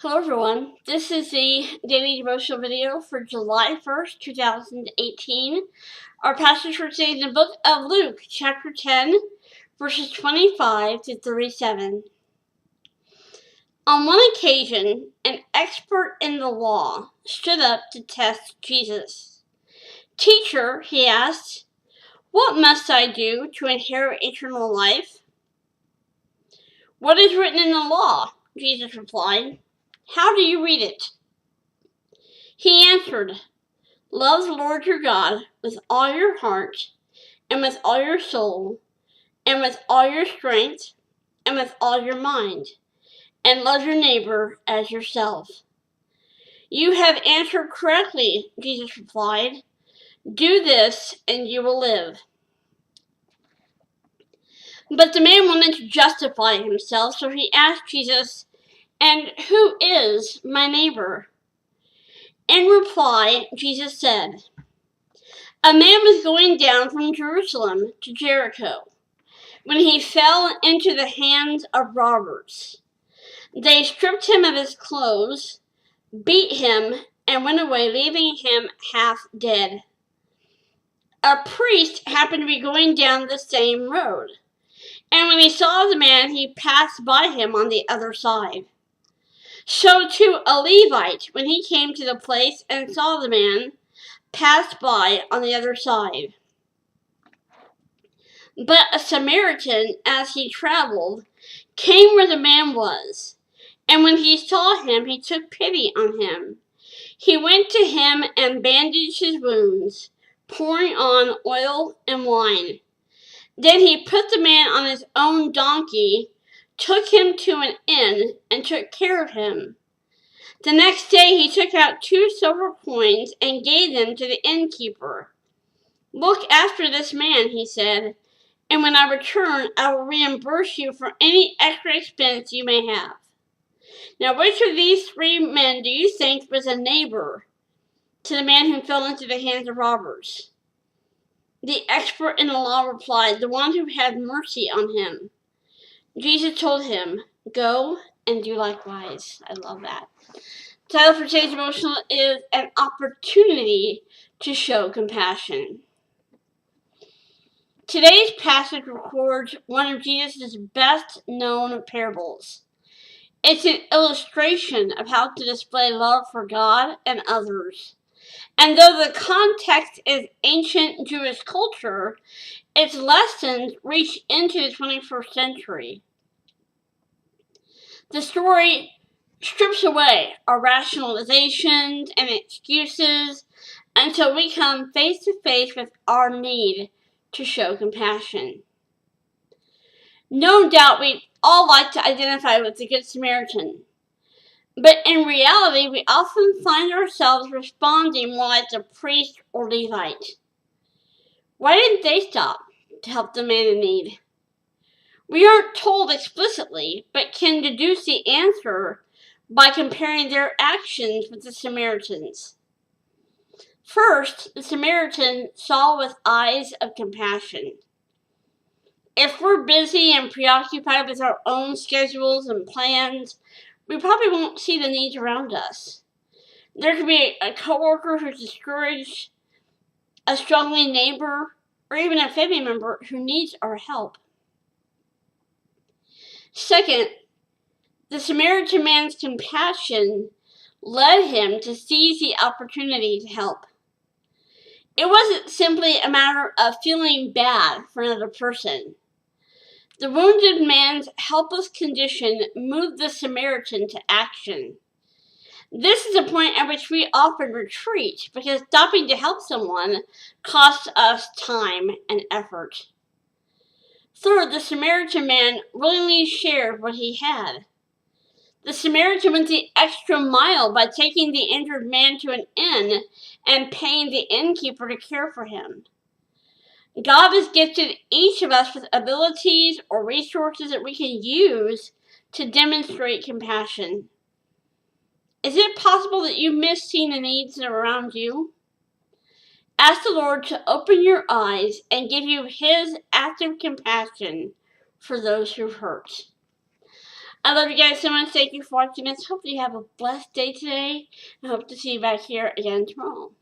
Hello everyone, this is the daily devotional video for July 1st, 2018. Our passage for today is in the book of Luke, chapter 10, verses 25 to 37. On one occasion, an expert in the law stood up to test Jesus. "Teacher," he asked, "what must I do to inherit eternal life?" "What is written in the law?" Jesus replied. "How do you read it?" He answered, "Love the Lord your God with all your heart, and with all your soul, and with all your strength, and with all your mind, and love your neighbor as yourself." "You have answered correctly," Jesus replied. "Do this, and you will live." But the man wanted to justify himself, so he asked Jesus, "And who is my neighbor?" In reply, Jesus said, "A man was going down from Jerusalem to Jericho when he fell into the hands of robbers. They stripped him of his clothes, beat him, and went away, leaving him half dead. A priest happened to be going down the same road, and when he saw the man, he passed by him on the other side. So too a Levite, when he came to the place and saw the man, passed by on the other side. But a Samaritan, as he traveled, came where the man was, and when he saw him, he took pity on him. He went to him and bandaged his wounds, pouring on oil and wine. Then he put the man on his own donkey, took him to an inn, and took care of him. The next day he took out 2 silver coins and gave them to the innkeeper. "Look after this man," he said, "and when I return, I will reimburse you for any extra expense you may have." Now, which of these 3 men do you think was a neighbor to the man who fell into the hands of robbers? The expert in the law replied, "The one who had mercy on him." Jesus told him, "Go and do likewise." I love that. The title for today's devotional is "An Opportunity to Show Compassion." Today's passage records one of Jesus' best-known parables. It's an illustration of how to display love for God and others. And though the context is ancient Jewish culture, its lessons reach into the 21st century. The story strips away our rationalizations and excuses until we come face to face with our need to show compassion. No doubt we all like to identify with the Good Samaritan, but in reality we often find ourselves responding more like the priest or Levite. Why didn't they stop to help the man in need? We aren't told explicitly, but can deduce the answer by comparing their actions with the Samaritans. First, the Samaritan saw with eyes of compassion. If we're busy and preoccupied with our own schedules and plans, we probably won't see the needs around us. There could be a coworker who's discouraged, a struggling neighbor, or even a family member who needs our help. Second, the Samaritan man's compassion led him to seize the opportunity to help. It wasn't simply a matter of feeling bad for another person. The wounded man's helpless condition moved the Samaritan to action. This is a point at which we often retreat because stopping to help someone costs us time and effort. Third, the Samaritan man willingly shared what he had. The Samaritan went the extra mile by taking the injured man to an inn and paying the innkeeper to care for him. God has gifted each of us with abilities or resources that we can use to demonstrate compassion. Is it possible that you miss seeing the needs that are around you? Ask the Lord to open your eyes and give you His active compassion for those who hurt. I love you guys so much. Thank you for watching this. Hopefully you have a blessed day today. I hope to see you back here again tomorrow.